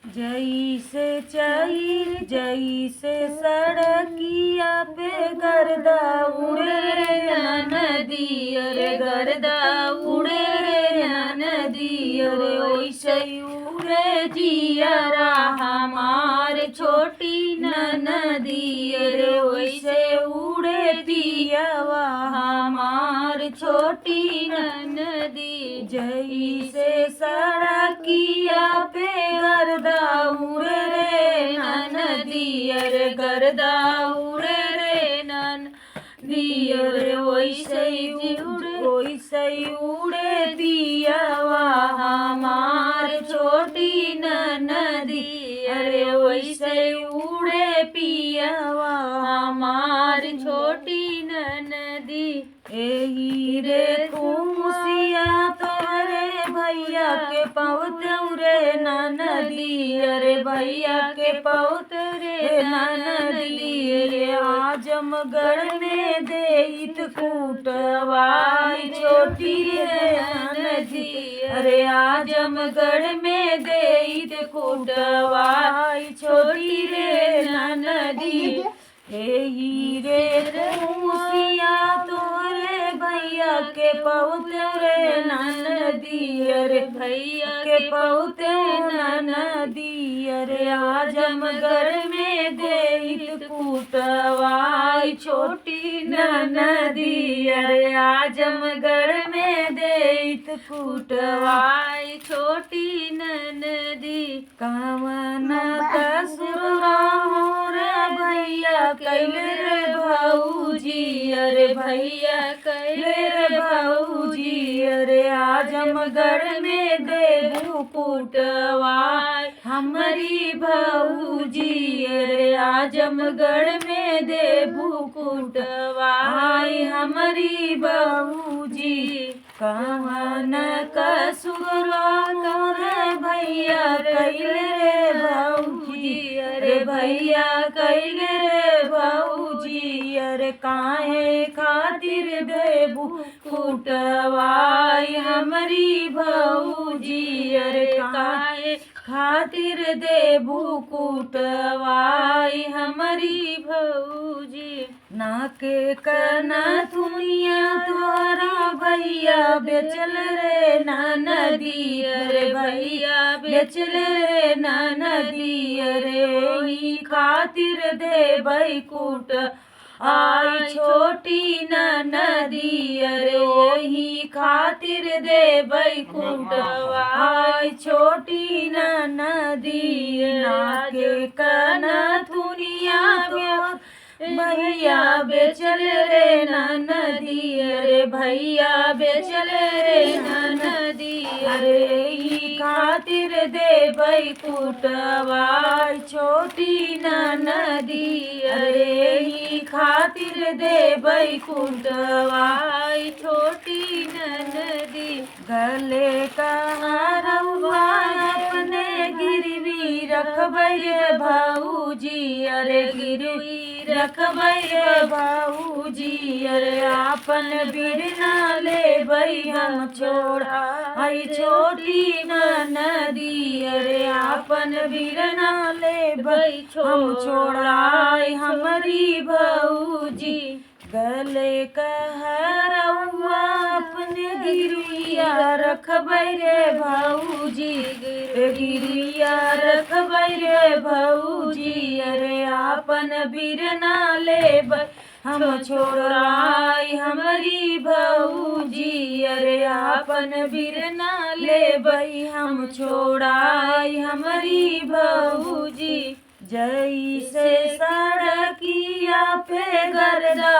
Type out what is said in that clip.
जैसे चैर जैसे सड़किया पे गर्दा उड़े रे नदी, अरे गर्दा उड़े रे नदी, अरे वैसे उड़े जियरा हमार छोटी नदी, अरे वैसे उड़े दियावा हमार छोटी नदी। जैसे सड़किया पे गर्दा उड़े रे नदी, अरे गर्दा उड़े रे नदी, अरे वैसे उड़े दियावा हमार छोटी नदी, अरे वैसे उड़े पियावा हमार छोटी नदी। एही रे खुशिया तोरे भैया के पौत रे नदी, अरे भैया के पौत रे नदी, रे आजमगढ़ में देत कुटवाई छोटी रे नदी, अरे आजमगढ़ में देत कुटवाई छोटी रे नदी। एही रे खुशिया तोरे भैया के पौत रे नदी, अरे भैया के पौत नदी, अरे आजमगढ़ में देत कुटवाई छोटी नदी, अरे आजमगढ़ में देत कुटवाई छोटी नदी। कवन कसुरवा रे भैया कैले रे भाऊजी, अरे भैया कैले रे भाऊजी, अरे आजमगढ़ में देबू कुटवाई हमारी भाऊजी, अरे आजमगढ़ में देबू कुटवाई हमारी भाऊजी। कवन कसुरवा तोरे भैया कैले रे भाऊजी, अरे भैया कैले रे भाऊजी, अरे काहे खातिर देबू कुटवाई हमारी भाऊजी, अरे काहे खातिर देबू कुटवाई हमारी भाऊजी। नाके कना दुनिया तोरा भैया बेचल रे नदी, अरे भैया बेचल रे नदी, अरे ओही खातिर देबै कुट आई छोटी नदी, अरे ओही खातिर देबै कुटवाई छोटी नदी। नाके कना दुनिया भैया बेचल रे नदी, अरे भैया बेचल रे नदी, अरे ई खातिर देबै कुटवाई छोटी नदी, अरे ई खातिर देबै कुटवाई छोटी नदी। गले का हारवा अपने गिरवी रखबै रे भाऊजी, अरे गिरवी रखबै रे भाऊजी, अरे आपन बिरना लेबै हम छोड़ा आई छोटी नदी, अरे आपन बिरना लेबै हम छोड़ाई हमारी भाऊजी। गले कहरवा अपने गिरिया रखबै रे भाऊजी, गिरिया रखबै रे भाऊजी, अरे आपन बिरना लेबै हम छोड़ाई हमारी भाऊजी, अरे आपन बिरना लेबै हम छोड़ाई हमारी भाऊजी। जैसे सड़किया पे गर्दा